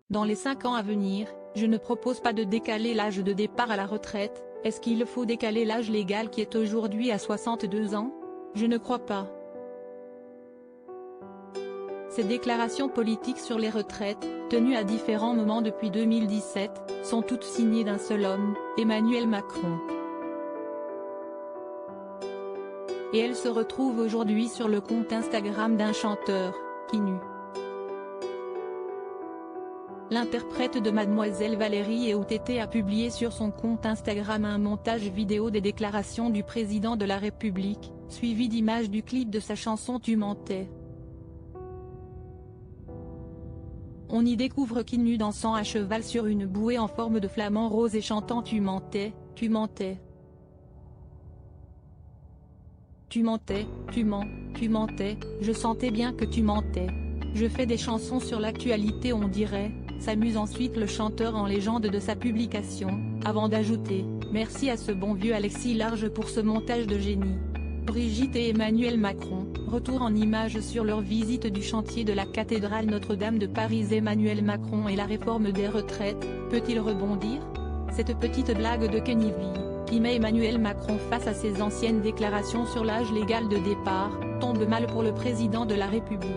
Dans les 5 ans à venir, je ne propose pas de décaler l'âge de départ à la retraite. Est-ce qu'il faut décaler l'âge légal qui est aujourd'hui à 62 ans? Je ne crois pas. Ces déclarations politiques sur les retraites, tenues à différents moments depuis 2017, sont toutes signées d'un seul homme, Emmanuel Macron. Et elles se retrouvent aujourd'hui sur le compte Instagram d'un chanteur, Quenu. L'interprète de Mademoiselle Valérie et OTT a publié sur son compte Instagram un montage vidéo des déclarations du président de la République, suivi d'images du clip de sa chanson Tu mentais. On y découvre Quenu dansant à cheval sur une bouée en forme de flamant rose et chantant Tu mentais, tu mentais. Tu mentais, tu mens, tu mentais, je sentais bien que tu mentais. Je fais des chansons sur l'actualité on dirait, s'amuse ensuite le chanteur en légende de sa publication, avant d'ajouter « Merci à ce bon vieux Alexis Large pour ce montage de génie ». Brigitte et Emmanuel Macron, retour en images sur leur visite du chantier de la cathédrale Notre-Dame de Paris. Emmanuel Macron et la réforme des retraites, peut-il rebondir? Cette petite blague de Kenny V, qui met Emmanuel Macron face à ses anciennes déclarations sur l'âge légal de départ, tombe mal pour le président de la République.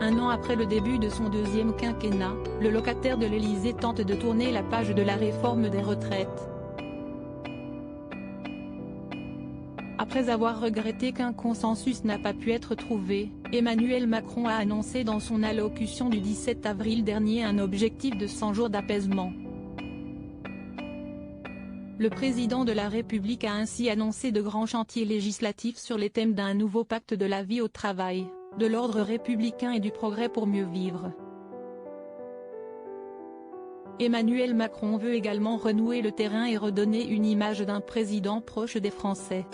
Un an après le début de son deuxième quinquennat, le locataire de l'Élysée tente de tourner la page de la réforme des retraites. Après avoir regretté qu'un consensus n'a pas pu être trouvé, Emmanuel Macron a annoncé dans son allocution du 17 avril dernier un objectif de 100 jours d'apaisement. Le président de la République a ainsi annoncé de grands chantiers législatifs sur les thèmes d'un nouveau pacte de la vie au travail, de l'ordre républicain et du progrès pour mieux vivre. Emmanuel Macron veut également renouer le terrain et redonner une image d'un président proche des Français.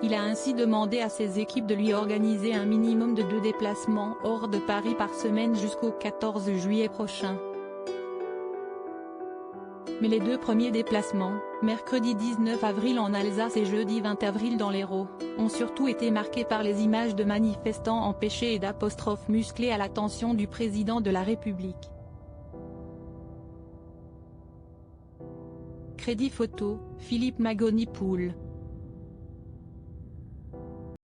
Il a ainsi demandé à ses équipes de lui organiser un minimum de 2 déplacements hors de Paris par semaine jusqu'au 14 juillet prochain. Mais les 2 premiers déplacements, mercredi 19 avril en Alsace et jeudi 20 avril dans l'Hérault, ont surtout été marqués par les images de manifestants empêchés et d'apostrophes musclées à l'attention du président de la République. Crédit photo, Philippe Magoni-Poul.